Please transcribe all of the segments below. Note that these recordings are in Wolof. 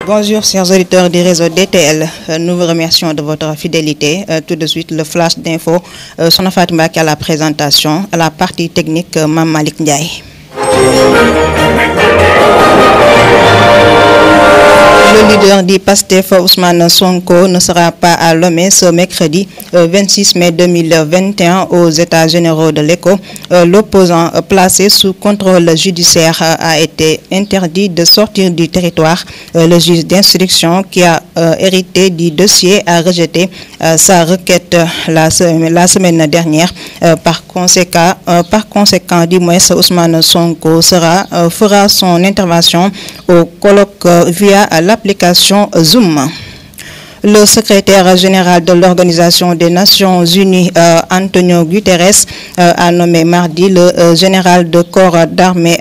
Bonjour chers auditeurs du réseau DTL, nous vous remercions de votre fidélité. Tout de suite le flash d'info, Sokhna Faty Mbacké à la présentation, à la partie technique Mame Malick Ndiaye. Le leader du PASTEF, Ousmane Sonko, ne sera pas à Lomé ce mercredi 26 mai 2021 aux États généraux de l'ECHO. L'opposant placé sous contrôle judiciaire a été interdit de sortir du territoire. Le juge d'instruction qui a hérité du dossier a rejeté sa requête la semaine dernière. Par conséquent, du moins, Ousmane Sonko fera son intervention au colloque via l'application Zoom. Le secrétaire général de l'Organisation des Nations Unies, Antonio Guterres, a nommé mardi le général de corps d'armée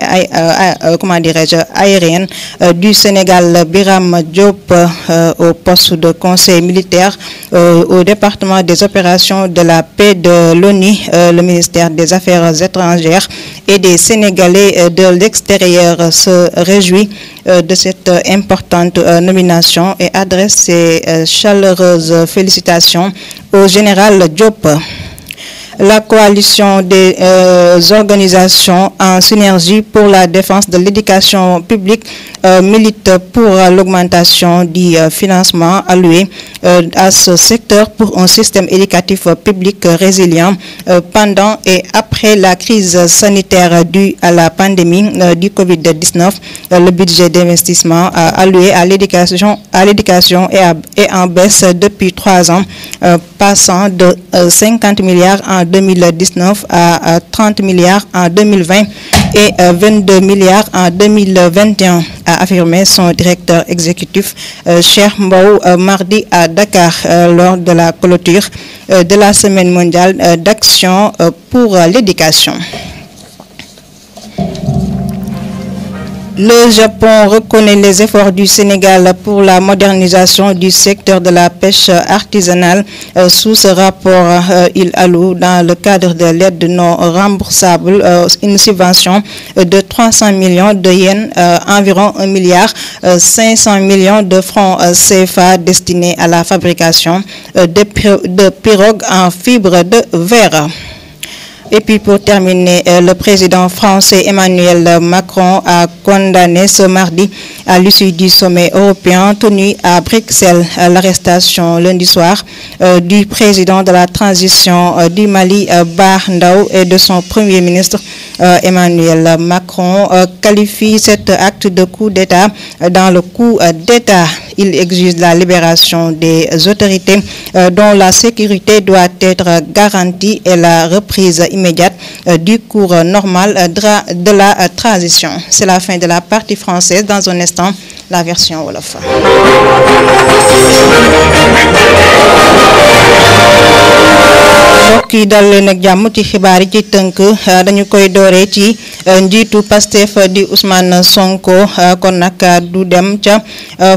aérienne du Sénégal, Biram Diop, au poste de conseil militaire au département des opérations de la paix de l'ONU. Le ministère des Affaires étrangères et des Sénégalais de l'extérieur se réjouit de cette importante nomination et adresse ses chaleureuses félicitations au général Diop. La coalition des organisations en synergie pour la défense de l'éducation publique milite pour l'augmentation du financement alloué à ce secteur pour un système éducatif public résilient pendant et après la crise sanitaire due à la pandémie du Covid-19. Le budget d'investissement alloué à l'éducation est en baisse depuis 3 ans, passant de 50 milliards en 2019 à 30 milliards en 2020 et 22 milliards en 2021, a affirmé son directeur exécutif Cheikh Mbow mardi à Dakar lors de la clôture de la semaine mondiale d'action pour l'éducation. Le Japon reconnaît les efforts du Sénégal pour la modernisation du secteur de la pêche artisanale. Sous ce rapport, il alloue dans le cadre de l'aide non remboursable une subvention de 300 millions de yens, environ 1,5 milliard de francs CFA destinés à la fabrication de pirogues en fibre de verre. Et puis pour terminer, le président français Emmanuel Macron a condamné ce mardi, à l'issue du sommet européen tenu à Bruxelles, l'arrestation lundi soir du président de la transition du Mali, Bah Ndaw, et de son premier ministre. Emmanuel Macron qualifie cet acte de coup d'État dans le coup d'État. Il exige la libération des autorités dont la sécurité doit être garantie et la reprise immédiate du cours normal de la transition. C'est la fin de la partie française. Dans un instant, la version wolof. mbokk yi dal leen ak jàmm ci xibaar yi ci tënk dañu koy dooree ci njiitu Pastef di Ousmane Sonko kon nag du dem ca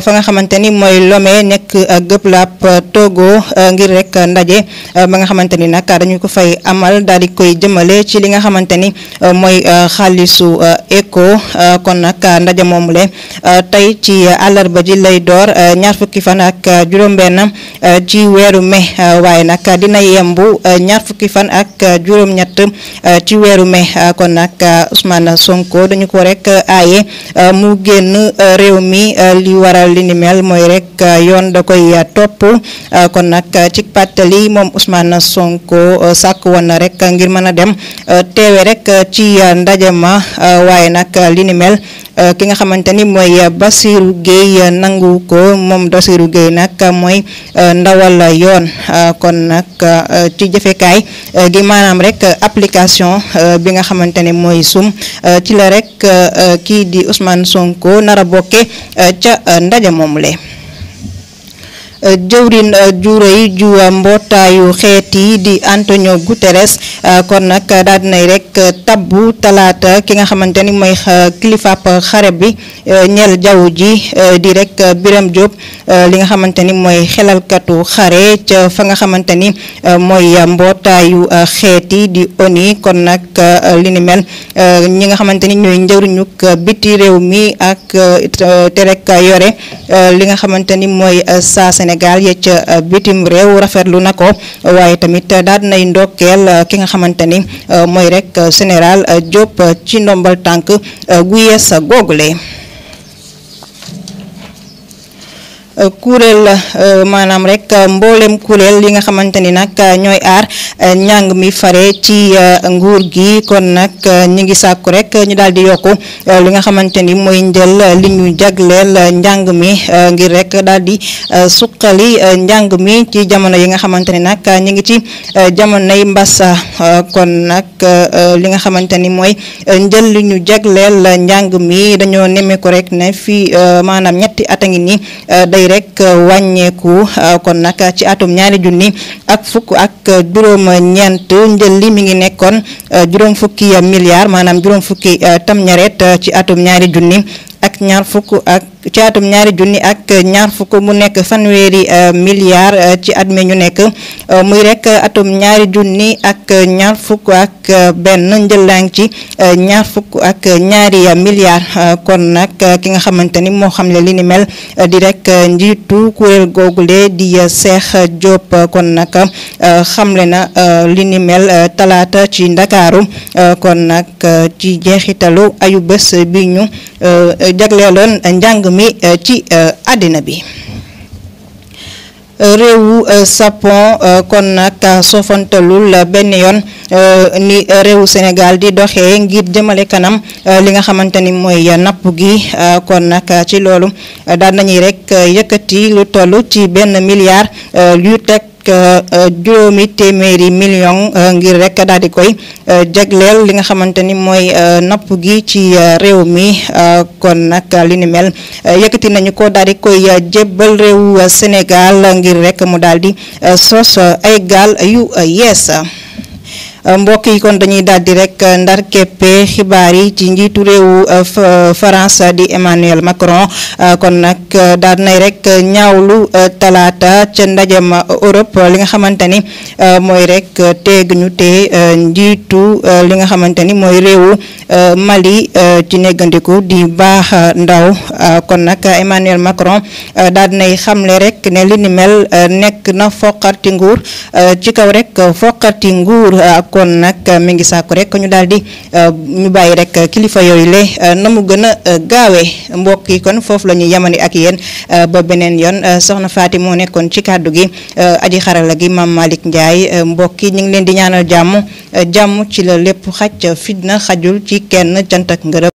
fa nga xamante ni mooy Lomé nekk Gëblab Togo ngir rek ndaje ba nga xamante ni nag dañu ko fay amal daal di koy jëmale ci li nga xamante ni mooy xaalisu ECHO. kon nag ndaje moomule tey ci àllarba ji lay door 20 fan ak juróom-benn ci weeru mai waaye nag dina yembu 20 fan ak juróom-ñett ci weeru mai. kon nag Ousmane Sonko dañu ko rek aaye mu génn réew mi li waral li ni mel mooy rek yoon da koy topp. kon nag ci pàttali moom Ousmane Sonko sàkk woon na rek ngir mën a dem teewe rek ci ndaje ma waaye nag li ni mel ki nga xamante ni mooy Bassirou Gueye nangu ko. moom Bassirou Gueye nag mooy ndawal yoon. kon nag ci jëfekaay gi maanaam rek application bi nga xamante ne mooy sum ci la rek kii di Ousmane Sonko nara bokke ca ndaje moomule. jëwrin ju rëy ju mbootaayu xeet yi di Antonio Guterres kon nag daal dinay rek tabbu talaata ki nga xamante ni mooy kilifaap xare bi ñeel jaww ji di rek Birame Diop li nga xamante ni mooy xelalkatu xare ca fa nga xamante ni mooy mbootaayu xeeti di ONU. kon nag li ni mel ñi nga xamante ni ñooy njëriñuk biti réew mi ak te rek yore li nga xamante ni mooy saa Sénégal ya ca bitim réew rafetlu na ko waaye tamit daal dinay ndokkeel ki nga xamante ni mooy rek général Diop ci ndombal tànk gu yees googule. kuréel maanaam rek mboolem kuréel li nga xamante ni nag ñooy aar njàng mi fare ci nguur gi kon nag ñi ngi sàkku rek ñu daal di yokku li nga xamante ni mooy njël li ñu jagleel njàng mi ngir rek daal di suqali njàng mi ci jamono yi nga xamante ni nag ñi ngi ci jamonoy mbas kon nag li nga xamante ni mooy njël li ñu jagleel njàng mi dañoo nemmeeku rek ne fii maanaam ñetti at a ngi ni day rek wàññeeku kon nag ci atum 2000 ak fukk ak juróom ñeent njël li mi ngi nekkoon juróom fukki milliards maanaam juróom fukki tam ñaret ci atum 2000 ak ñaar fukk ak ci atum 2000 ak ñaar fukk mu nekk fanweeri milliards ci at mi ñu nekk muy rek atum 2000 ak ñaar fukk ak benn njëlaang ci ñaar fukk ak ñaari milliards kon nag ki nga xamante ni moo xamle li ni mel di rek njiitu kuréel googule di Cheikh Diop kon nag xamle na li ni mel talaata ci Ndakaaru kon nag ci jeexitalu ayu bés bi ñu jagleeloon njàng mi ci àddina bi. réewu Japon kon nag soofantalul benn yoon ni réewu Sénégal di doxee ngir jëmale kanam li nga xamante ni mooy napp gi kon nag ci loolu daal nañuy rek yëkkati lu toll ci 1 milliard yu teg juróomi téeméeri million ngir rek daal di koy jagleel li nga xamante ni mooy napp gi ci réew mi kon nag li ni mel yëkkati nañu ko daal di koy jébbal réewu Sénégal ngir rek mu daal di sos ay gaal yu yees. mbokk yi kon dañuy daal di rek ndar keppe xibaar yi ci njiitu réewu France di Emmanuel Macron kon nag daal nay rek ñaawlu talaata ca ndajem Europe li nga xamante ni mooy rek teeg ñu te njiitu li nga xamante ni mooy réewu Mali ci neggandiku di baax ndaw kon nag Emmanuel Macron daal nay xamle rek ne li ni mel nekk na foqarti nguur ci kaw rek foqarti nguur kon nag mi ngi sàkku rek ñu daal di ñu bàyyi rek kilifa yooyu le na mu gën a gaawee mbokk yi kon foofu la ñuy yamani ak yéen ba beneen yoon soxna Faati moo nekkoon ci kàddu gi aji xarala gi Mame Malick Ndiaye mbokk yi ñu ngi leen di ñaanal jàmm ci la lépp xaj fitna xajul ci kenn cant ak ngërëm